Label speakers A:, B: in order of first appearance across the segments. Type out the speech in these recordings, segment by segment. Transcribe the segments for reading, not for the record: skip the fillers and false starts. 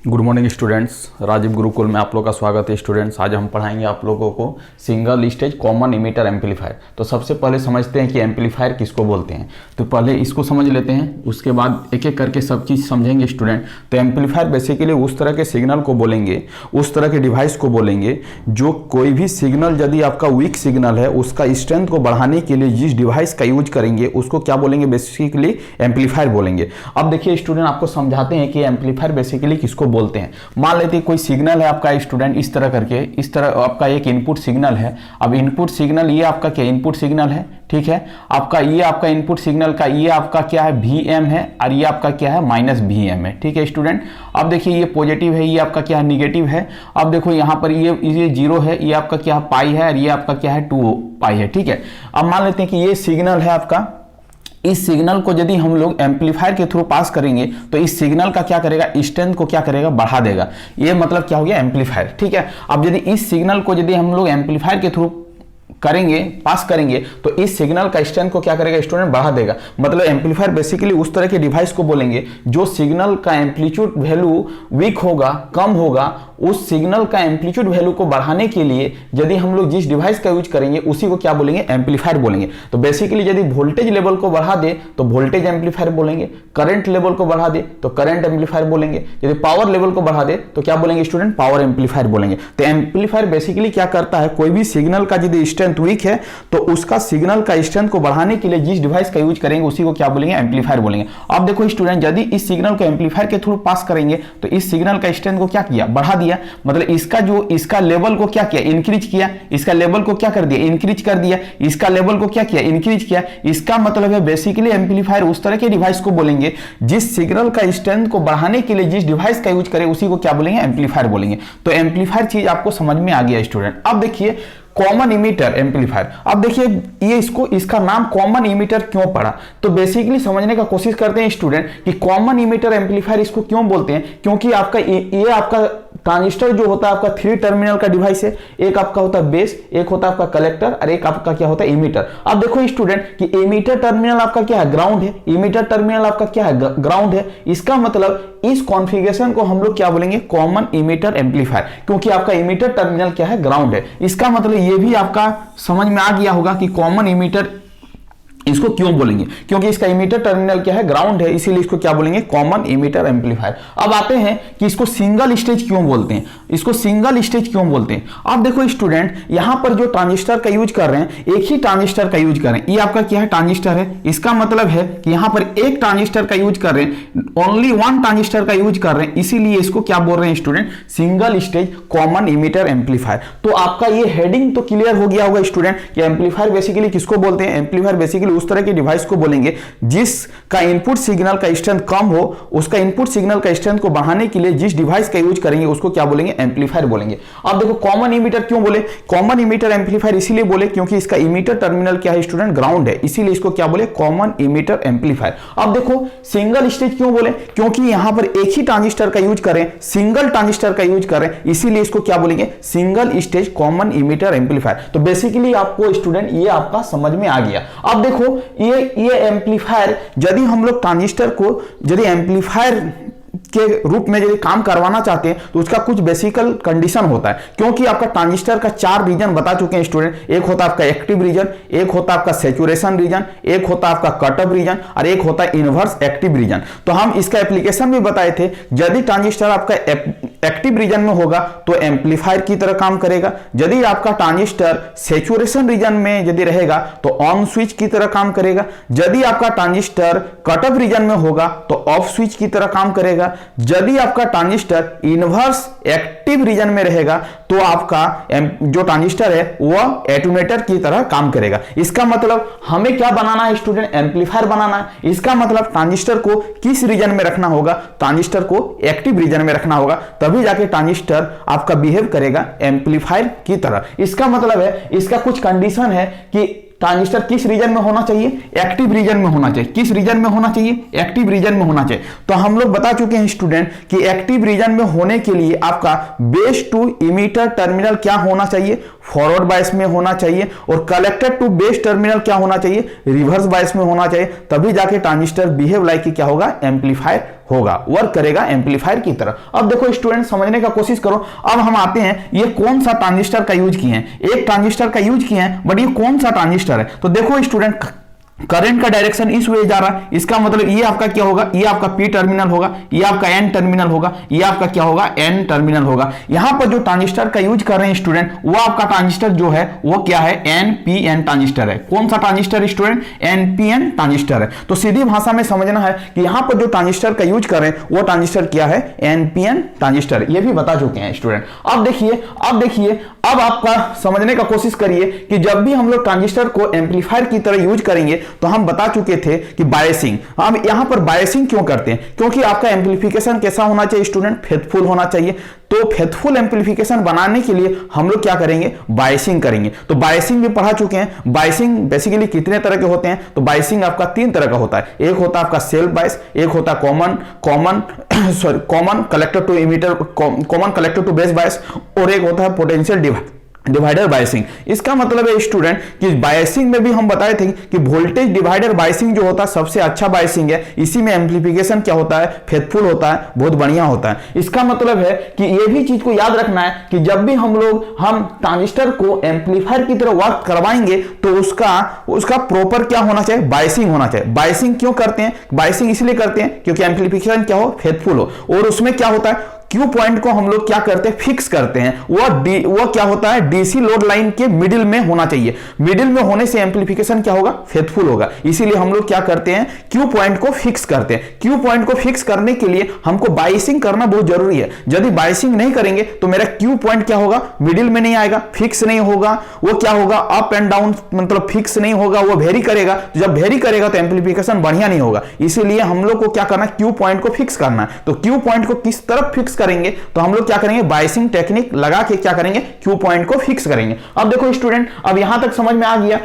A: Good morning students, Rajeev Gurukul में आप लोग का स्वागत है। स्टूडेंट्स, आज हम पढ़ाएंगे आप लोगों को single stage common emitter amplifier. तो सबसे पहले समझते हैं कि एम्पलीफायर किसको बोलते हैं। तो पहले इसको समझ लेते हैं, उसके बाद एक एक करके सब चीज़ समझेंगे स्टूडेंट। तो एम्पलीफायर बेसिकली उस तरह के सिग्नल को बोलेंगे, उस तरह के डिवाइस को बोलेंगे जो कोई भी सिग्नल यदि आपका वीक सिग्नल है उसका स्ट्रेंथ को बढ़ाने के लिए जिस डिवाइस का यूज करेंगे उसको क्या बोलेंगे, बेसिकली एम्पलीफायर बोलेंगे। अब देखिए स्टूडेंट, आपको समझाते हैं कि एम्पलीफायर बेसिकली किसको बोलते हैं। मान लेते हैं कोई सिग्नल है आपका स्टूडेंट, इस तरह करके, इस तरह आपका एक इनपुट सिग्नल है। अब इनपुट सिग्नल ये आपका क्या इनपुट सिग्नल है, ठीक है। आपका ये आपका इनपुट सिग्नल का ये आपका क्या है Vm है, और ये आपका क्या है -Vm है, ठीक है स्टूडेंट। अब देखिए ये पॉजिटिव है, ये आपका क्या है निगेटिव है। अब देखो यहाँ पर ये 0 है, ये आपका क्या पाई है, और ये आपका क्या है 2 पाई है, ठीक है। अब मान लेते हैं कि ये सिग्नल है आपका, इस सिग्नल को यदि हम लोग एम्पलीफायर के थ्रू पास करेंगे तो इस सिग्नल का क्या करेगा, स्ट्रेंथ को क्या करेगा, बढ़ा देगा। ये मतलब क्या हो गया, एम्पलीफायर, ठीक है। अब यदि इस सिग्नल को यदि हम लोग एम्पलीफायर के थ्रू करेंगे, पास करेंगे, तो इस सिग्नल का स्ट्रेंथ को क्या करेगा, स्टूडेंट बढ़ा देगा। मतलब एम्पलीफायर बेसिकली उस तरह के डिवाइस को बोलेंगे जो सिग्नल का एम्पलीट्यूड वैल्यू वीक होगा, कम होगा, उस सिग्नल का एम्पलीट्यूड वैल्यू को बढ़ाने के लिए यदि हम लोग जिस डिवाइस का यूज करेंगे उसी को क्या बोलेंगे, एम्पलीफायर बोलेंगे। तो बेसिकली यदि वोल्टेज लेवल को बढ़ा दे तो वोल्टेज एम्पलीफायर बोलेंगे, करंट लेवल को बढ़ा दे तो करंट एम्पलीफायर बोलेंगे, यदि पावर लेवल को बढ़ा दे तो क्या बोलेंगे स्टूडेंट, पावर एम्पलीफायर बोलेंगे। तो एम्पलीफायर बेसिकली क्या करता है, कोई भी सिग्नल का यदि स्ट्रेंथ वीक है तो उसका सिग्नल का स्ट्रेंथ को बढ़ाने के लिए जिस डिवाइस का यूज करेंगे उसी को क्या बोलेंगे, एम्पलीफायर बोलेंगे। अब देखो स्टूडेंट, यदि इस सिग्नल को एम्पलीफायर के थ्रू पास करेंगे तो इस सिग्नल का स्ट्रेंथ को क्या किया, बढ़ा दिया। मतलब इसका लेवल को क्या किया, इंक्रीज किया। इसका लेवल को क्या कर दिया, इंक्रीज कर दिया। इसका लेवल को क्या किया, इंक्रीज किया। इसका मतलब है बेसिकली एम्पलीफायर उस तरह के डिवाइस को बोलेंगे जिस सिग्नल का स्ट्रेंथ को बढ़ाने के लिए जिस डिवाइस का यूज करें उसी को क्या बोलेंगे, एम्पलीफायर बोलेंगे। तो एम्पलीफायर चीज आपको समझ में आ गया स्टूडेंट। अब देखिए कॉमन इमीटर एम्पलीफायर। अब देखिए ये इसका नाम कॉमन इमीटर क्यों पड़ा, तो बेसिकली समझने का कोशिश करते हैं स्टूडेंट कि कॉमन इमीटर एम्पलीफायर इसको क्यों बोलते हैं। क्योंकि आपका ये आपका ट्रांजिस्टर जो होता है आपका 3 टर्मिनल का डिवाइस है। एक आपका होता है बेस, एक होता है आपका कलेक्टर, और एक आपका क्या होता है इमीटर। अब देखो स्टूडेंट कि इमीटर टर्मिनल आपका क्या है, ग्राउंड है। इमीटर टर्मिनल आपका क्या है, ग्राउंड है। इसका मतलब इस कॉन्फ़िगरेशन को हम लोग क्या बोलेंगे, कॉमन इमीटर एम्पलीफायर, क्योंकि आपका इमीटर टर्मिनल क्या है, ग्राउंड है। इसका मतलब ये भी आपका समझ में आ गया होगा कि कॉमन इमीटर इसको क्यों बोलेंगे, क्योंकि इसका इमीटर टर्मिनल क्या है, ग्राउंड है, इसीलिए इसको क्या बोलेंगे, कॉमन इमीटर एम्पलीफायर। अब आते हैं कि इसको सिंगल स्टेज क्यों बोलते हैं, इसको सिंगल स्टेज क्यों बोलते हैं। अब देखो स्टूडेंट, यहां पर जो ट्रांजिस्टर का यूज कर रहे हैं, एक ही ट्रांजिस्टर का यूज कर रहे हैं। ये आपका क्या है, ट्रांजिस्टर है। इसका मतलब है कि यहां पर एक ट्रांजिस्टर का यूज कर रहे हैं, ओनली वन ट्रांजिस्टर का यूज कर रहे हैं, इसीलिए इसको क्या बोल रहे हैं student, single stage common emitter amplifier. तो आपका ये हेडिंग तो क्लियर हो गया होगा स्टूडेंट कि एम्पलीफायर बेसिकली किसको बोलते हैं। एम्पलीफायर बेसिकली उस तरह के डिवाइस को बोलेंगे जिसका इनपुट सिग्नल का स्ट्रेंथ कम हो, उसका इनपुट सिग्नल का स्ट्रेंथ को बढ़ाने के लिए जिस डिवाइस का यूज करेंगे उसको क्या बोलेंगे, एम्पलीफायर बोलेंगे। अब देखो कॉमन इमीटर क्यों बोले, कॉमन इमीटर एम्पलीफायर इसीलिए बोले क्योंकि इसका इमीटर टर्मिनल क्या है स्टूडेंट, ग्राउंड है, इसीलिए इसको क्या बोले, कॉमन इमीटर एम्पलीफायर। अब देखो सिंगल स्टेज क्यों बोले, क्योंकि यहां पर एक ही ट्रांजिस्टर का यूज करें, सिंगल ट्रांजिस्टर का यूज करें, इसीलिए इसको क्या बोलेंगे, single stage common emitter amplifier. तो बेसिकली आपको स्टूडेंट ये आपका समझ में आ गया। अब देखो ये एम्पलीफायर, यदि हम लोग ट्रांजिस्टर को यदि एम्पलीफायर के रूप में यदि काम करवाना चाहते हैं तो उसका कुछ बेसिकल कंडीशन होता है। क्योंकि आपका ट्रांजिस्टर का 4 रीजन बता चुके हैं स्टूडेंट, एक होता है आपका एक्टिव रीजन, एक होता है आपका सैचुरेशन रीजन, एक होता है आपका कट ऑफ रीजन, और एक होता है इनवर्स एक्टिव रीजन। तो हम इसका एप्लीकेशन भी बताए थे, यदि ट्रांजिस्टर आपका एक्टिव रीजन में होगा तो एम्पलीफायर की तरह काम करेगा, यदि आपका ट्रांजिस्टर सैचुरेशन रीजन में यदि रहेगा तो ऑन स्विच की तरह काम करेगा, यदि आपका ट्रांजिस्टर कट ऑफ रीजन में होगा तो ऑफ स्विच की तरह काम करेगा, यदि आपका ट्रांजिस्टर इनवर्स एक्टिव रीजन में रहेगा तो आपका जो ट्रांजिस्टर है वह एटेन्यूएटर की तरह काम करेगा। इसका मतलब हमें क्या बनाना है स्टूडेंट, एम्पलीफायर बनाना है। इसका मतलब ट्रांजिस्टर को किस रीजन में रखना होगा, ट्रांजिस्टर को एक्टिव रीजन में रखना होगा, तभी जाके ट्रांजिस्टर आपका बिहेव करेगा एम्पलीफायर की तरह। इसका मतलब है, इसका कुछ कंडीशन है कि ट्रांजिस्टर किस रीजन में होना चाहिए, एक्टिव रीजन में होना चाहिए। किस रीजन में होना चाहिए, एक्टिव रीजन में होना चाहिए। तो हम लोग बता चुके हैं स्टूडेंट कि एक्टिव रीजन में होने के लिए आपका बेस टू इमीटर टर्मिनल क्या होना चाहिए, फॉरवर्ड बायस में होना चाहिए, और कलेक्टर टू बेस टर्मिनल क्या होना चाहिए, रिवर्स बायस में होना चाहिए, तभी जाके ट्रांजिस्टर बिहेव लाइक कि क्या होगा, एम्पलीफायर होगा, वर्क करेगा एम्पलीफायर की तरह। अब देखो स्टूडेंट समझने का कोशिश करो। अब हम आते हैं ये कौन सा ट्रांजिस्टर का यूज किए हैं, एक ट्रांजिस्टर का यूज किए हैं, बट ये कौन सा ट्रांजिस्टर है। तो देखो स्टूडेंट करंट का डायरेक्शन इस वे जा रहा है, इसका मतलब ये आपका क्या होगा, ये आपका पी टर्मिनल होगा, ये आपका एन टर्मिनल होगा, ये आपका क्या होगा, एन टर्मिनल होगा। यहां पर जो ट्रांजिस्टर का यूज कर रहे हैं स्टूडेंट, वो आपका ट्रांजिस्टर जो है वो क्या है, एनपीएन ट्रांजिस्टर है। कौन सा ट्रांजिस्टर स्टूडेंट, एनपीएन ट्रांजिस्टर है। तो सीधी भाषा में समझना है कि यहां पर जो ट्रांजिस्टर का यूज कर रहे हैं वो ट्रांजिस्टर क्या है, एनपीएन ट्रांजिस्टर। ये भी बता चुके हैं स्टूडेंट। अब देखिए अब आपका समझने का कोशिश करिए कि जब भी हम लोग ट्रांजिस्टर को एम्पलीफायर की तरह यूज करेंगे तो हम बता चुके थे कि बायसिंग, हम यहां पर बायसिंग क्यों करते हैं, क्योंकि आपका एम्पलीफिकेशन कैसा होना चाहिए स्टूडेंट, फेथफुल होना चाहिए। तो फेथफुल एम्पलीफिकेशन बनाने के लिए हम लोग क्या करेंगे, बायसिंग करेंगे। तो बायसिंग भी पढ़ा चुके हैं। बायसिंग बेसिकली कितने तरह के होते हैं, तो बायसिंग आपका 3 तरह का होता है। एक होता है आपका सेल्फ बायस, एक होता है common collector to emitter, common collector to base bias, और एक होता है पोटेंशियल डिवाइडर बायसिंग। इसका मतलब है स्टूडेंट कि बायसिंग में भी हम बताए थे कि वोल्टेज डिवाइडर बायसिंग जो होता है सबसे अच्छा बायसिंग है। इसी में एम्पलीफिकेशन क्या होता है, फेथफुल होता है, बहुत बढ़िया होता है। इसका मतलब है कि ये भी चीज को याद रखना है कि जब भी हम ट्रांजिस्टर को एम्पलीफायर की तरह वर्क करवाएंगे तो उसका प्रॉपर क्या होना चाहिए, बायसिंग होना चाहिए। बायसिंग क्यों करते हैं, बायसिंग इसलिए करते हैं क्योंकि एम्पलीफिकेशन क्या हो, फेथफुल हो। और उसमें क्या होता है, क्यू पॉइंट को हम लोग क्या करते हैं, फिक्स करते हैं। वो क्या होता है, डीसी लोड लाइन के मिडिल में होना चाहिए। मिडिल में होने से एम्पलीफिकेशन क्या होगा, फेथफुल होगा। इसीलिए हम लोग क्या करते हैं, क्यू पॉइंट को फिक्स करते हैं। क्यू पॉइंट को फिक्स करने के लिए हमको बायसिंग करना बहुत जरूरी है। यदि बायसिंग नहीं करेंगे तो मेरा क्यू पॉइंट क्या होगा, मिडिल में नहीं आएगा, फिक्स नहीं होगा। वो क्या होगा, अप एंड डाउन मतलब फिक्स नहीं होगा, वो वेरी करेगा। तो जब वेरी करेगा तो एम्पलीफिकेशन बढ़िया नहीं होगा। इसीलिए हम लोग को क्या करना है, क्यू पॉइंट को फिक्स करना है। तो क्यू पॉइंट को किस तरफ फिक्स करेंगे, तो हम लोग क्या करेंगे, बायसिंग टेक्निक लगा के क्या करेंगे, क्यू पॉइंट को फिक्स करेंगे। अब देखो स्टूडेंट, अब यहां तक समझ में आ गया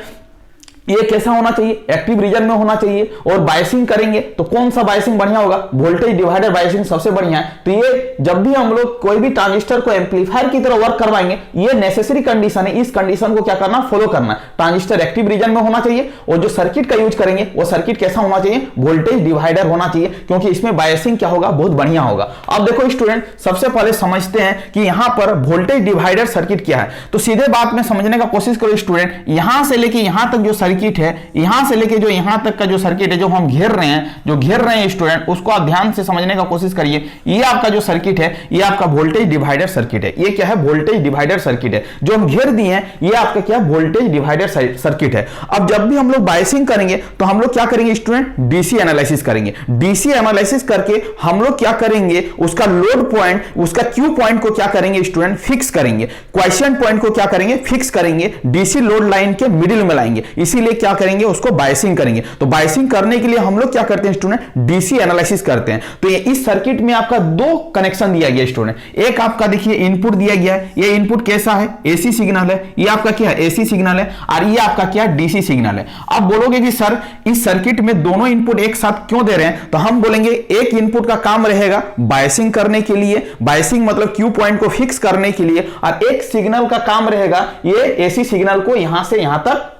A: ये कैसा होना चाहिए, एक्टिव रीजन में होना चाहिए। और बायसिंग करेंगे तो कौन सा बायसिंग बढ़िया होगा, वोल्टेज डिवाइडर बायसिंग सबसे बढ़िया है। तो ये जब भी हम लोग कोई भी ट्रांजिस्टर को एम्पलीफायर की तरह वर्क करवाएंगे, ये नेसेसरी कंडीशन है। इस कंडीशन को क्या करना, फॉलो करना। ट्रांजिस्टर एक्टिव रीजन में होना चाहिए, और जो सर्किट का यूज करेंगे वो सर्किट कैसा होना चाहिए, वोल्टेज डिवाइडर होना चाहिए, क्योंकि इसमें बायसिंग क्या होगा, बहुत बढ़िया होगा। अब देखो स्टूडेंट, सबसे पहले समझते हैं कि यहां पर वोल्टेज डिवाइडर सर्किट क्या है। तो सीधे बात में समझने का कोशिश करो स्टूडेंट, यहां से लेके यहां तक जो सर्किट है, यहां से लेके जो यहां तक का जो सर्किट है, जो हम घेर रहे हैं स्टूडेंट, उसको आप ध्यान से समझने का कोशिश करिए। ये आपका जो सर्किट है, ये आपका वोल्टेज डिवाइडर सर्किट है। ये क्या है, वोल्टेज डिवाइडर सर्किट है। जो हम घेर दिए हैं ये आपका क्या, वोल्टेज डिवाइडर सर्किट है। अब जब भी हम लोग बायसिंग करेंगे तो हम लोग क्या करेंगे स्टूडेंट, डीसी एनालिसिस करेंगे। डीसी एनालिसिस करके हम लोग क्या करेंगे, उसका लोड पॉइंट, उसका क्यू पॉइंट को क्या करेंगे स्टूडेंट, फिक्स करेंगे। क्वेश्चन पॉइंट को क्या करेंगे, फिक्स करेंगे, डीसी लोड लाइन के मिडिल में लाएंगे। इसीलिए क्या करेंगे, उसको बायसिंग करेंगे। तो बायसिंग करने के लिए हम लोग क्या करते हैं स्टूडेंट, डीसी एनालिसिस करते हैं। तो ये इस सर्किट में आपका 2 कनेक्शन दिया गया स्टूडेंट। एक आपका देखिए इनपुट दिया गया है, ये इनपुट कैसा है, एसी सिग्नल है। ये आपका क्या है, एसी सिग्नल है, और ये आपका क्या, डीसी सिग्नल है। आप बोलोगे कि सर इस सर्किट में दोनों इनपुट एक साथ क्यों दे रहे हैं, तो हम बोलेंगे एक इनपुट का काम रहेगा बायसिंग करने के लिए, बायसिंग मतलब क्यू पॉइंट को फिक्स करने के लिए, और एक सिग्नल का काम रहेगा ये एसी सिग्नल को यहां से यहां तक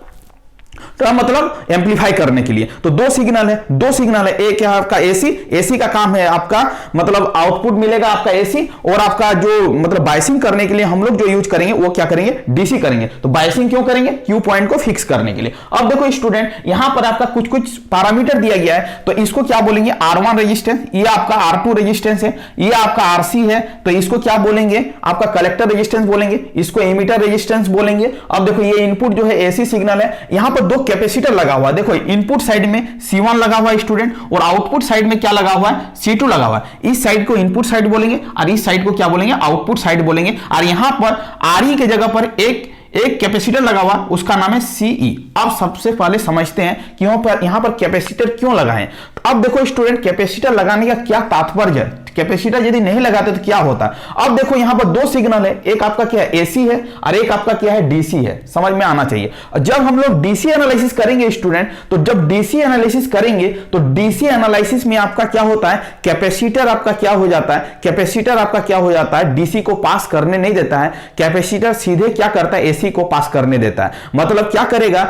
A: तो मतलब एम्पलीफाई करने के लिए। तो 2 सिग्नल है, एक है आपका एसी का काम है आपका मतलब आउटपुट मिलेगा आपका एसी, और आपका जो मतलब बायसिंग करने के लिए हम लोग जो यूज करेंगे वो क्या करेंगे, डीसी करेंगे। तो बायसिंग क्यों करेंगे, क्यू पॉइंट को फिक्स करने के लिए। अब देखो स्टूडेंट, यहां पर आपका कुछ पैरामीटर दिया गया है, तो इसको क्या बोलेंगे, R1 रेजिस्टेंस, ये आपका R2 रेजिस्टेंस है, ये आपका RC है, तो इसको क्या बोलेंगे, आपका कलेक्टर रेजिस्टेंस बोलेंगे, इसको एमिटर रेजिस्टेंस बोलेंगे। अब देखो ये इनपुट जो है एसी सिग्नल है, यहां पर 2 कैपेसिटर लगा हुआ है। देखो इनपुट साइड में C1 लगा हुआ है स्टूडेंट, और आउटपुट साइड में क्या लगा हुआ है, C2 लगा हुआ है। इस साइड को इनपुट साइड बोलेंगे और इस साइड को क्या बोलेंगे, आउटपुट साइड बोलेंगे। और यहां पर RE के जगह पर एक कैपेसिटर लगा हुआ, उसका नाम है CE। अब सबसे पहले समझते हैं कि यहां पर कैपेसिटर क्यों लगाएं। तो अब देखो स्टूडेंट, कैपेसिटर लगाने का क्या तात्पर्य है, कैपेसिटर यदि नहीं लगाते तो क्या होता है। अब देखो यहां पर दो सिग्नल है, एक आपका क्या है एसी है और एक आपका क्या है डीसी है, समझ में आना चाहिए। जब हम लोग डीसी एनालिसिस करेंगे स्टूडेंट, तो जब डीसी एनालिसिस करेंगे तो डीसी एनालिसिस में आपका क्या होता है, कैपेसिटर आपका क्या हो जाता है, कैपेसिटर आपका क्या हो जाता है, डीसी को पास करने नहीं देता है, कैपेसिटर सीधे क्या करता है, एसी को पास करने देता है। मतलब क्या करेगा,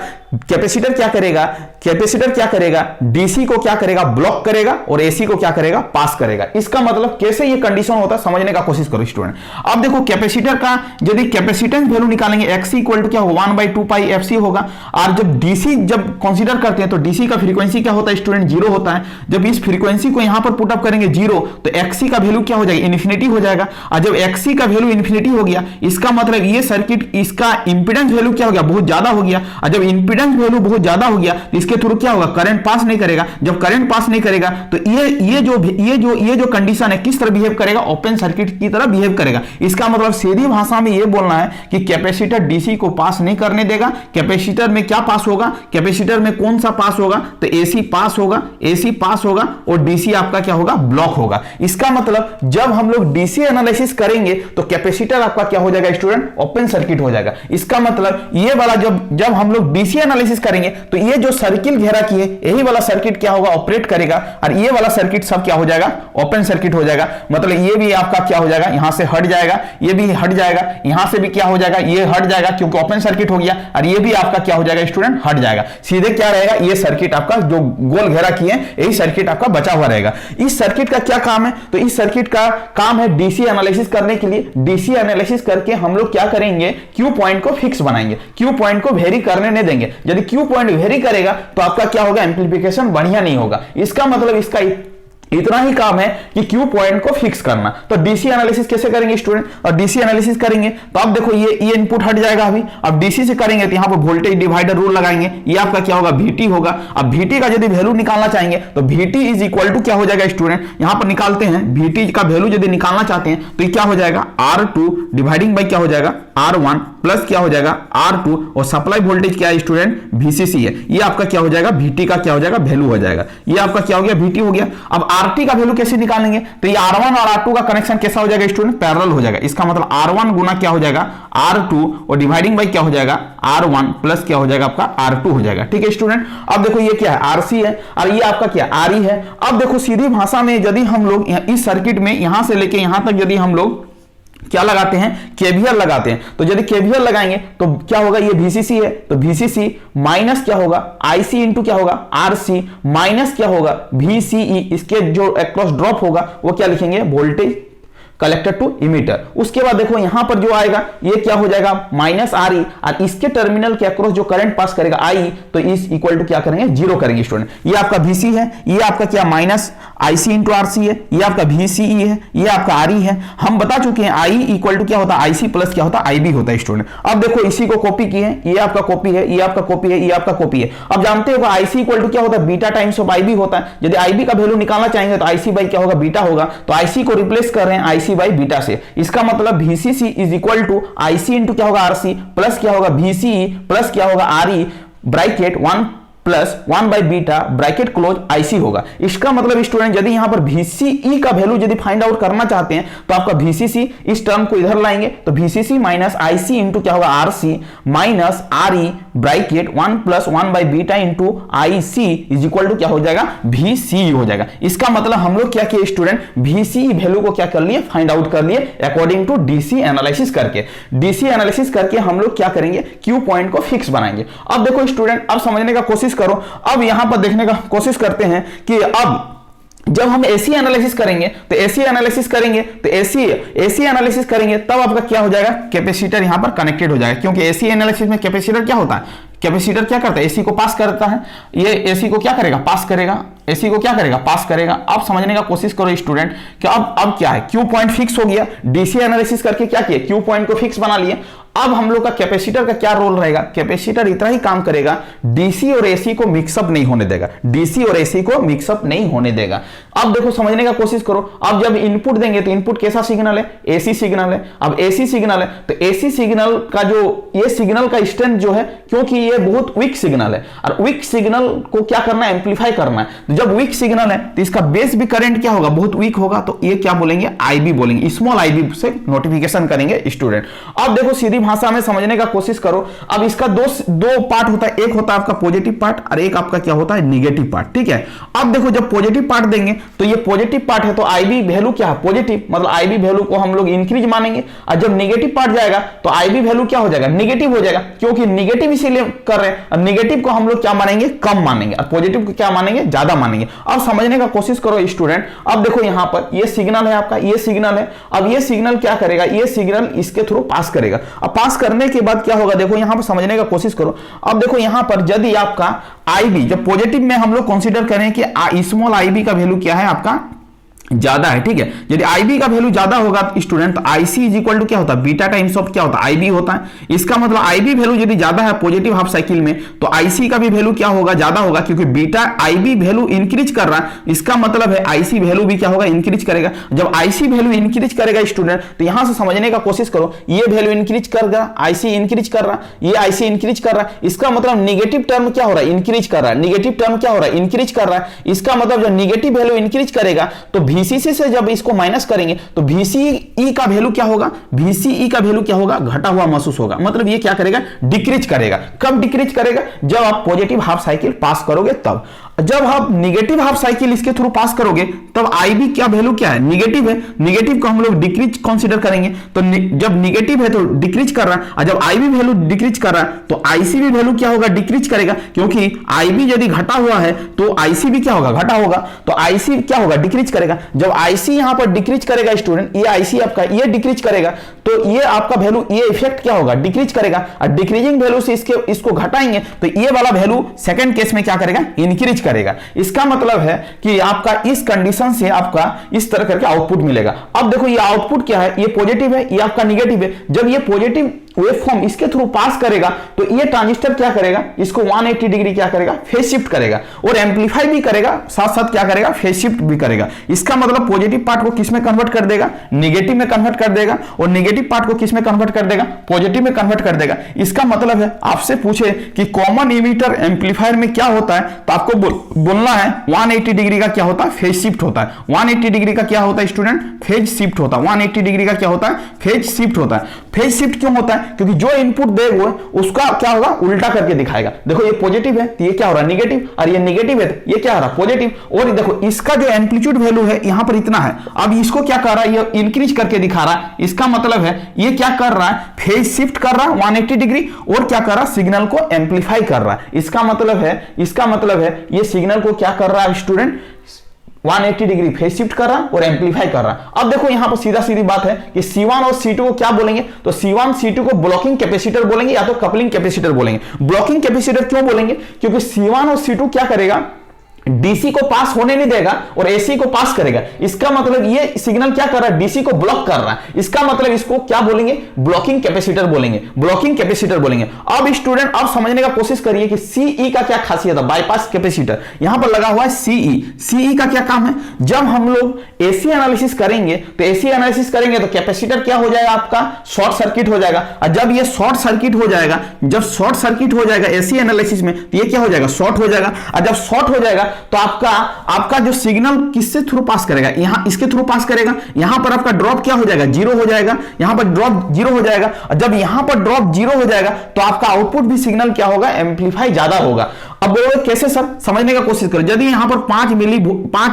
A: कैपेसिटर क्या करेगा, कैपेसिटर क्या करेगा, डीसी को क्या करेगा, ब्लॉक करेगा और एसी को क्या करेगा, पास करेगा। इसका मतलब कैसे ये कंडीशन होता है समझने का कोशिश करो स्टूडेंट। अब देखो कैपेसिटर का यदि कैपेसिटेंस वैल्यू निकालेंगे एक्स इक्वल टू क्या होगा 1/2 पाई एफ सी होगा। और जब डीसी जब कंसीडर करते हैं तो डीसी का फ्रीक्वेंसी क्या होता है स्टूडेंट, 0 होता है। जब इस फ्रीक्वेंसी को यहां पर पुट अप करेंगे 0 तो एक्सी का वैल्यू क्या हो जाएगा, इन्फिनिटी हो जाएगा। और जब एक्सी का वैल्यू इन्फिनिटी हो गया इसका मतलब ये सर्किट इसका इंपीडेंस वैल्यू क्या हो गया, बहुत ज्यादा हो गया। और जब इंपीडेंस वैल्यू बहुत ज्यादा हो गया तो इसके थ्रू क्या होगा, करंट पास नहीं करेगा। जब करंट पास नहीं करेगा तो ये जो कंडीशन है किस तरह बिहेव करेगा, ओपन सर्किट की तरह बिहेव करेगा। इसका मतलब सीधी भाषा में ये बोलना है कि कैपेसिटर डीसी को पास नहीं करने देगा। कैपेसिटर में क्या पास होगा, कैपेसिटर में कौन सा पास होगा, तो एसी पास होगा, एसी पास होगा और डीसी आपका क्या होगा, ब्लॉक होगा। इसका मतलब जब हम लोग डीसी एनालिसिस करेंगे तो कैपेसिटर आपका क्या हो जाएगा स्टूडेंट, ओपन सर्किट हो जाएगा। इसका मतलब ये वाला जब हम लोग डीसी एनालिसिस करेंगे तो ये जो सर्किल घेरा की है यही वाला सर्किट क्या होगा, ऑपरेट करेगा और ये वाला सर्किट सब क्या हो जाएगा, ओपन सर्किट हो जाएगा। मतलब ये भी आपका क्या हो जाएगा, यहां से हट जाएगा, ये भी हट जाएगा, यहां से भी क्या हो जाएगा, ये हट जाएगा क्योंकि ओपन सर्किट हो गया। और ये भी आपका क्या हो जाएगा स्टूडेंट, हट जाएगा। सीधे क्या रहेगा, ये सर्किट आपका जो गोल घेरा किए यही सर्किट आपका बचा हुआ रहेगा। इस सर्किट का क्या काम है, तो इस सर्किट का काम है डीसी एनालिसिस करने के लिए। डीसी एनालिसिस करके हम लोग क्या करेंगे, क्यू पॉइंट को फिक्स बनाएंगे, क्यू पॉइंट को वेरी करने नहीं देंगे। यदि क्यू पॉइंट वेरी करेगा तो आपका क्या होगा, एम्प्लीफिकेशन बढ़िया नहीं होगा। इसका मतलब इसका इतना ही काम है कि क्यू पॉइंट को फिक्स करना। तो डीसी एनालिसिस कैसे करेंगे स्टूडेंट, और डीसी एनालिसिस करेंगे तो आप देखो ये इनपुट हट जाएगा अभी। अब डीसी से करेंगे तो यहां पर वोल्टेज डिवाइडर रूल लगाएंगे, ये आपका क्या होगा, VT होगा। अब VT का यदि वैल्यू निकालना चाहेंगे तो VT इज इक्वल टू क्या हो जाएगा स्टूडेंट, यहां पर निकालते हैं VT का वैल्यू यदि निकालना चाहते हैं तो ये क्या हो जाएगा, R2 डिवाइडिंग बाई क्या हो जाएगा, R1 प्लस क्या हो जाएगा R2 और सप्लाई वोल्टेज क्या है स्टूडेंट, VCC है। ये आपका क्या हो जाएगा, VT का क्या हो जाएगा, वैल्यू हो जाएगा। ये आपका क्या हो गया, VT हो गया। अब RT का वैल्यू कैसे निकालेंगे, तो ये R1 और R2 का कनेक्शन कैसा हो जाएगा स्टूडेंट, पैरेलल हो जाएगा। इसका मतलब R1 गुना क्या हो जाएगा, R2 और डिवाइडिंग बाई क्या हो जाएगा, R1 प्लस क्या हो जाएगा आपका R2 हो जाएगा। ठीक है स्टूडेंट। अब देखो ये क्या है, RC है और ये आपका क्या RE है। अब देखो सीधी भाषा में यदि हम लोग इस सर्किट में यहां से लेके यहां तक यदि हम लोग क्या लगाते हैं, केवीएल लगाते हैं, तो यदि केवीएल लगाएंगे तो क्या होगा, ये VCC है तो VCC माइनस क्या होगा, IC इंटू क्या होगा, RC माइनस क्या होगा, VCE। इसके जो अक्रॉस ड्रॉप होगा वो क्या लिखेंगे, वोल्टेज कलेक्टर टू इमीटर। उसके बाद देखो यहां पर जो आएगा ये क्या हो जाएगा, माइनस RE और इसके टर्मिनल के अक्रॉस जो करंट पास करेगा I, तो इस इक्वल टू क्या करेंगे, 0 करेंगे स्टूडेंट। ये आपका VC है, ये आपका क्या माइनस IC इंटू RC है, ये आपका VCE है, ये आपका RE है। हम बता चुके हैं I इक्वल टू क्या होता है, IC प्लस क्या होता है, IB होता है स्टूडेंट। अब देखो इसी को कॉपी किए हैं, ये आपका कॉपी है, ये आपका कॉपी है, ये आपका कॉपी है। अब जानते हो IC इक्वल टू क्या होता है, बीटा टाइम्स ऑफ IB होता है। यदि IB का वैल्यू निकालना चाहेंगे तो IC बाई क्या होगा, बीटा होगा। तो IC को रिप्लेस कर रहे हैं IC बाई बीटा से। इसका मतलब VCC is equal to IC into क्या होगा, RC प्लस क्या होगा, VCE प्लस क्या होगा, RE bracket 1 plus 1 by beta bracket close IC होगा। इसका मतलब स्टूडेंट यदि यहां पर VCE का वैल्यू यदि फाइंड आउट करना चाहते हैं तो आपका VCC इस टर्म को इधर लाएंगे तो VCC माइनस IC इंटू क्या होगा, RC minus RE bracket 1 plus 1 by beta into IC is equal to क्या हो जाएगा, VCE हो जाएगा। इसका मतलब हम लोग क्या किए स्टूडेंट, VCE वैल्यू को क्या कर लिए, फाइंड आउट कर लिए अकॉर्डिंग टू डीसी एनालिसिस करके। डीसी एनालिसिस करके हम लोग क्या करेंगे, क्यू पॉइंट को फिक्स बनाएंगे। अब देखो स्टूडेंट, अब समझने का कोशिश करो। अब यहां पर देखने का कोशिश करते हैं कि अब जब हम एसी एनालिसिस करेंगे तो एसी एनालिसिस करेंगे तो एसी एनालिसिस करेंगे तब आपका क्या हो जाएगा, कैपेसिटर यहां पर कनेक्टेड हो जाएगा। क्योंकि एसी एनालिसिस में कैपेसिटर क्या होता है, कैपेसिटर क्या करता है, एसी को पास करता है। ये एसी को क्या करेगा, पास करेगा, एसी को क्या करेगा, पास करेगा। अब समझने का कोशिश करो स्टूडेंट कि अब क्या है, क्यू पॉइंट फिक्स हो गया। डीसी एनालिसिस करके क्या किया, क्यू पॉइंट को फिक्स बना लिए। अब हम लोग का कैपेसिटर का क्या रोल रहेगा, कैपेसिटर इतना ही काम करेगा, डीसी और एसी को मिक्सअप नहीं होने देगा, डीसी और एसी को मिक्सअप नहीं होने देगा। अब देखो समझने का कोशिश करो, अब जब इनपुट देंगे तो इनपुट कैसा सिग्नल है, एसी सिग्नल है। अब एसी सिग्नल है तो एसी सिग्नल का जो ये सिग्नल का स्ट्रेंथ जो है, क्योंकि ये बहुत वीक सिग्नल है और वीक सिग्नल को क्या करना है, एम्पलीफाई करना है। तो जब वीक सिग्नल है तो इसका बेस भी करंट क्या होगा, बहुत वीक होगा, तो ये क्या बोलेंगे, आईबी बोलेंगे, स्मॉल आईबी से नोटिफिकेशन करेंगे स्टूडेंट। अब देखो सीधी भाषा में समझने का कोशिश करो। अब इसका दो पार्ट होता है, एक होता है आपका पॉजिटिव पार्ट और एक आपका क्या होता है, निगेटिव पार्ट, ठीक है। अब देखो जब पॉजिटिव पार्ट देंगे तो ये पॉजिटिव पार्ट है तो आईबी वैल्यू क्या है, पॉजिटिव, मतलब आईबी वैल्यू को हम लोग इंक्रीज मानेंगे। और जब निगेटिव पार्ट जाएगा तो आईबी वैल्यू क्या हो जाएगा, निगेटिव हो जाएगा, क्योंकि निगेटिव इसीलिए कर रहे हैं। और निगेटिव को हम लोग क्या मानेंगे, कम मानेंगे, और पॉजिटिव को क्या मानेंगे, ज्यादा मानेंगे। अब समझने का कोशिश करो स्टूडेंट। अब देखो यहां पर ये सिग्नल है आपका, ये सिग्नल है। अब ये सिग्नल क्या करेगा, ये सिग्नल इसके थ्रू पास करेगा। अब पास करने के बाद क्या होगा, देखो यहां पर समझने का कोशिश करो। अब देखो यहां पर यदि आपका आईबी, जब पॉजिटिव में हम लोग कंसीडर करें कि स्मॉल आईबी का वैल्यू क्या है आपका, ज्यादा है, ठीक है। यदि आईबी का वैल्यू ज्यादा होगा स्टूडेंट तो आईसी इज इक्वल टू क्या होता है, बीटा टाइम्स ऑफ क्या होता है, आईबी होता है। इसका मतलब आईबी वैल्यू यदि ज्यादा है पॉजिटिव हाफ साइकिल में तो आईसी का भी वैल्यू क्या होगा, ज्यादा होगा, क्योंकि बीटा आईबी वैल्यू इंक्रीज कर रहा है। इसका मतलब है आईसी वैल्यू भी क्या होगा, इंक्रीज करेगा। जब आईसी वैल्यू इंक्रीज करेगा स्टूडेंट तो यहां से समझने का कोशिश करो, ये वैल्यू इंक्रीज कर रहा, आईसी इंक्रीज कर रहा, ये आईसी इंक्रीज कर रहा है। इसका मतलब निगेटिव टर्म क्या हो रहा है, इंक्रीज कर रहा है। निगेटिव टर्म क्या हो रहा है, इंक्रीज कर रहा है। इसका मतलब जब निगेटिव वैल्यू इंक्रीज करेगा तो वीसीसी से जब इसको माइनस करेंगे तो VCE का वैल्यू क्या होगा, VCE का वैल्यू क्या होगा, घटा हुआ महसूस होगा। मतलब ये क्या करेगा, डिक्रीज करेगा। कब डिक्रीज करेगा, जब आप पॉजिटिव हाफ साइकिल पास करोगे तब। जब आप निगेटिव हाफ साइकिल इसके थ्रू पास करोगे तब आईबी क्या वैल्यू क्या है, निगेटिव है। निगेटिव को हम लोग डिक्रीज कंसीडर करेंगे। तो जब निगेटिव है तो डिक्रीज कर रहा है, और जब आईबी वैल्यू डिक्रीज कर रहा है तो आईसी भी वैल्यू क्या होगा, डिक्रीज करेगा, क्योंकि आईबी यदि घटा हुआ है तो आईसी भी क्या होगा, घटा होगा। तो आईसी क्या होगा, डिक्रीज करेगा। जब आईसी यहां पर डिक्रीज करेगा स्टूडेंट, ये आईसी आपका ये डिक्रीज करेगा तो ये आपका वैल्यू, ये इफेक्ट क्या होगा, डिक्रीज करेगा। और डिक्रीजिंग वैल्यू से इसको घटाएंगे तो ये वाला वैल्यू सेकंड केस में क्या करेगा, इंक्रीज करेगा। इसका मतलब है कि आपका इस कंडीशन से आपका इस तरह करके आउटपुट मिलेगा। अब देखो ये आउटपुट क्या है, ये पॉजिटिव है, ये आपका निगेटिव है। जब ये पॉजिटिव वेव फॉर्म इसके थ्रू पास करेगा तो ये ट्रांजिस्टर क्या करेगा, इसको 180 डिग्री क्या करेगा, फेज शिफ्ट करेगा, और एम्पलीफाई भी करेगा, साथ साथ क्या करेगा, फेज शिफ्ट भी करेगा। इसका मतलब पॉजिटिव पार्ट को किस में कन्वर्ट कर देगा, निगेटिव में कन्वर्ट कर देगा, और निगेटिव पार्ट को किस में कन्वर्ट कर देगा, पॉजिटिव में कन्वर्ट कर देगा। इसका मतलब है आपसे पूछे कि कॉमन इमीटर एम्पलीफायर में क्या होता है तो आपको बोलना है 180 डिग्री का क्या होता है, फेज शिफ्ट होता है। 180 डिग्री का क्या होता है स्टूडेंट, फेज शिफ्ट होता है। 180 डिग्री का क्या होता है, फेज शिफ्ट होता है। फेज शिफ्ट क्यों होता है, क्योंकि जो इनपुट दे वो उसका क्या होगा, उल्टा करके दिखाएगा। देखो ये पॉजिटिव है तो ये क्या हो रहा है, निगेटिव, और ये निगेटिव है तो ये क्या हो रहा है, पॉजिटिव। और देखो इसका जो एम्पलीट्यूड वैल्यू है यहां पर इतना है, अब इसको क्या कर रहा है, ये इंक्रीज करके दिखा रहा है। इसका मतलब है ये क्या कर रहा है, फेज शिफ्ट कर रहा है 180 डिग्री, और क्या कर रहा है, सिग्नल को एम्पलीफाई कर रहा है। इसका मतलब है ये सिग्नल को क्या कर रहा है स्टूडेंट, 180 डिग्री फेज शिफ्ट कर रहा और एम्पलीफाई कर रहा। अब देखो यहां पर सीधा सीधी बात है कि C1 और C2 को क्या बोलेंगे, तो C1 C2 को ब्लॉकिंग कैपेसिटर बोलेंगे या तो कपलिंग कैपेसिटर बोलेंगे। ब्लॉकिंग कैपेसिटर क्यों बोलेंगे, क्योंकि C1 और C2 क्या करेगा, डीसी को पास होने नहीं देगा और एसी को पास करेगा। इसका मतलब ये सिग्नल क्या कर रहा है, डीसी को ब्लॉक कर रहा है। इसका मतलब इसको क्या बोलेंगे, ब्लॉकिंग कैपेसिटर बोलेंगे, ब्लॉकिंग कैपेसिटर बोलेंगे। अब स्टूडेंट अब समझने का कोशिश करिए कि सीई का क्या खासियत है, बाईपास कैपेसिटर यहां पर लगा हुआ है सीई। सीई का क्या काम है, जब हम लोग एसी एनालिसिस करेंगे तो एसी एनालिसिस करेंगे तो कैपेसिटर क्या हो जाएगा, आपका शॉर्ट सर्किट हो जाएगा। और जब ये शॉर्ट सर्किट हो जाएगा, जब शॉर्ट सर्किट हो जाएगा एसी एनालिसिस में तो ये क्या हो जाएगा, शॉर्ट हो जाएगा। और जब शॉर्ट हो जाएगा तो आपका जो सिग्नल किससे थ्रू पास करेगा, यहां इसके थ्रू पास करेगा। यहां पर आपका ड्रॉप क्या हो जाएगा, जीरो हो जाएगा। यहां पर ड्रॉप जीरो हो जाएगा, और जब यहां पर ड्रॉप जीरो हो जाएगा तो आपका आउटपुट भी सिग्नल क्या होगा, एम्पलीफाई ज्यादा होगा। अब बोलोगे कैसे सर, समझने का कोशिश करो। यदि यहां पर 5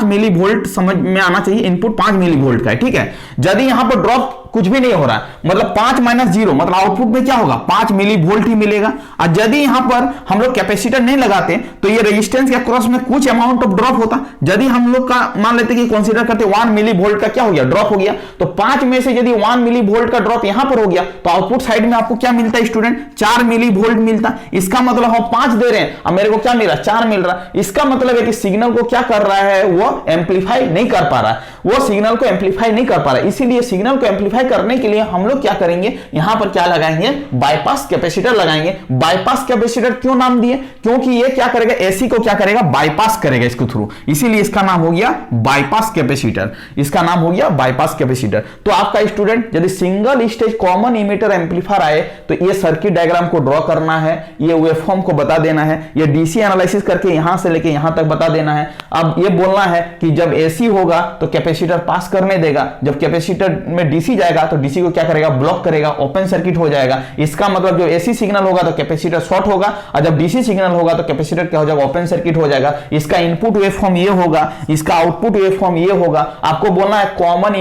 A: मिली वोल्ट समझ में आना चाहिए, इनपुट 5 मिली वोल्ट का है, ठीक है। यदि यहां पर ड्रॉप कुछ भी नहीं हो रहा है, मतलब 5 माइनस 0 मतलब आउटपुट में क्या होगा, 5 मिली वोल्ट ही मिलेगा। और यदि यहां पर हम लोग कैपेसिटर नहीं लगाते तो ये रेजिस्टेंस के क्रॉस में कुछ अमाउंट ऑफ ड्रॉप होता। यदि हम लोग का मान लेते कि कंसीडर करते 1 मिली वोल्ट का क्या हो गया, ड्रॉप हो गया, तो 5 में से यदि 1 मिली वोल्ट का ड्रॉप यहां पर हो गया तो आउटपुट साइड में आपको क्या मिलता है स्टूडेंट, 4 मिली वोल्ट मिलता। इसका मतलब हम 5 दे रहे हैं और मेरे को क्या मिल रहा है, 4 मिल रहा है। इसका मतलब है कि सिग्नल को क्या कर रहा है, वो एम्पलीफाई नहीं कर पा रहा है, वो सिग्नल को एम्पलीफाई नहीं कर पा रहा है। इसीलिए सिग्नल को एम्पलीफाई करने के लिए हम लोग क्या करेंगे, यहां पर क्या लगाएंगे, बाईपास कैपेसिटर लगाएंगे। बाईपास कैपेसिटर क्यों नाम दिए, क्योंकि ये क्या करेगा, एसी को क्या करेगा, बाईपास करेगा इसके थ्रू, इसीलिए इसका नाम हो गया बाईपास कैपेसिटर। इसका नाम हो गया बाईपास कैपेसिटर। तो आपका स्टूडेंट यदि single stage common emitter amplifier आए तो ये सर्किट डायग्राम को ड्रॉ करना है, ये वेवफॉर्म को बता देना है, ये डीसी एनालिसिस करके यहां से लेके यहां तक बता देना है। अब ये बोलना है कि जब एसी होगा तो कैपेसिटर पास करने देगा, जब कैपेसिटर में डीसी जाएगा तो डीसी को क्या करेगा, ब्लॉक करेगा, ओपन सर्किट हो जाएगा। इसका मतलब जो एसी सिग्नल होगा तो कैपेसिटर शॉर्ट होगा, और जब डीसी सिग्नल होगा तो कैपेसिटर क्या हो जाएगा, ओपन सर्किट हो जाएगा। इसका इनपुट वेवफॉर्म ये होगा, इसका आउटपुट वेवफॉर्म ये होगा। आपको बोलना है कॉमन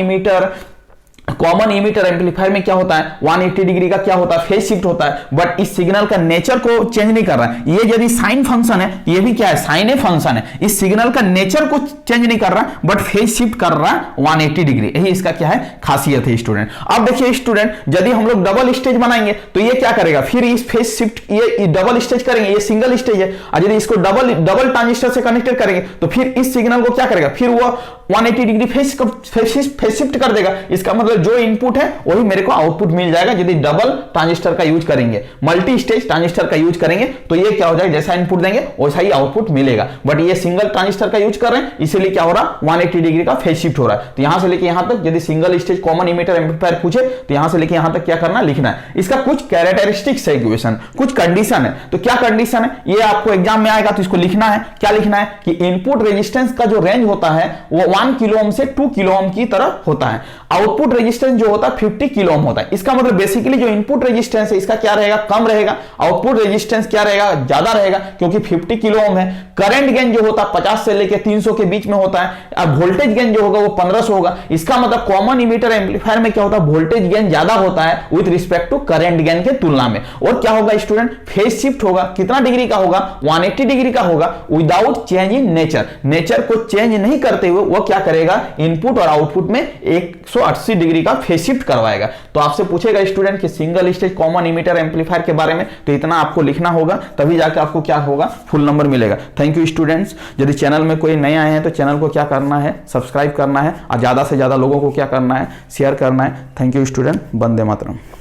A: इमीटर एम्पलीफायर में क्या होता है, 180 डिग्री का क्या होता है, फेज शिफ्ट होता है, बट इस सिग्नल का नेचर को चेंज नहीं कर रहा है। ये यदि साइन फंक्शन है, ये भी क्या है, साइन ए फंक्शन है। इस सिग्नल का नेचर को चेंज नहीं कर रहा, बट फेज शिफ्ट कर रहा है 180 डिग्री। यही इसका क्या है, खासियत है स्टूडेंट। अब देखिए स्टूडेंट, यदि हम लोग डबल स्टेज बनाएंगे तो ये क्या करेगा, फिर इस फेज शिफ्ट, ये डबल स्टेज करेंगे, ये सिंगल स्टेज है, और यदि इसको डबल ट्रांजिस्टर से कनेक्टेड करेंगे तो फिर इस सिग्नल को क्या करेगा, फिर वो 180 डिग्री फेज शिफ्ट कर देगा। इसका मतलब जो इनपुट है वही मेरे को आउटपुट मिल जाएगा। यदि डबल ट्रांजिस्टर का यूज करेंगे, मल्टी स्टेज ट्रांजिस्टर का यूज करेंगे तो ये क्या हो जाएगा, जैसा इनपुट देंगे वैसा ही आउटपुट मिलेगा। बट ये सिंगल ट्रांजिस्टर का यूज कर रहे हैं, इसीलिए क्या हो रहा, 180 डिग्री का फेज शिफ्ट हो रहा है। तो यहां से लेके यहां तक यदि single stage common emitter amplifier पूछे तो यहां से लेके यहां तक क्या करना, लिखना है। इसका कुछ कैरेक्टरिस्टिक्स है, इक्वेशन, कुछ कंडीशन है। तो क्या कंडीशन है, ये आपको एग्जाम में आएगा तो इसको लिखना है। क्या लिखना है कि इनपुट रेजिस्टेंस का जो रेंज होता है वो 1 किलो ओम से 2 किलो ओम की तरह होता है। आउटपुट रेजिस्टेंस जो होता है 50 किलो ओम होता है। इसका मतलब बेसिकली जो इनपुट रेजिस्टेंस है इसका क्या रहेगा, कम रहेगा। आउटपुट रेजिस्टेंस क्या रहेगा, ज्यादा रहेगा, क्योंकि 50 किलो ओम है। करंट गेन जो होता है 50 से लेकर 300 के बीच में होता है, और वोल्टेज गेन जो होगा वो 1500 होगा। इसका मतलब कॉमन इमीटर एम्पलीफायर में क्या होता है, वोल्टेज गेन ज्यादा होता है with respect to current gain के तुलना में। और क्या होगा स्टूडेंट, फेज शिफ्ट होगा, कितना डिग्री का होगा, 180 डिग्री का होगा, without change in nature. Nature को चेंज नहीं करते हुए वो क्या करेगा, इनपुट और आउटपुट में 180 डिग्री का फेज शिफ्ट करवाएगा। तो आपसे पूछेगा स्टूडेंट कि single stage common emitter amplifier के बारे में, तो इतना आपको लिखना होगा, तभी जाकर आपको क्या होगा, फुल नंबर मिलेगा। Thank you students. यदि चैनल में कोई नए आए हैं तो चैनल को क्या करना है, सब्सक्राइब करना है, और ज्यादा से ज्यादा लोगों को क्या करना है, शेयर करना है। Thank you student. Vande Mataram.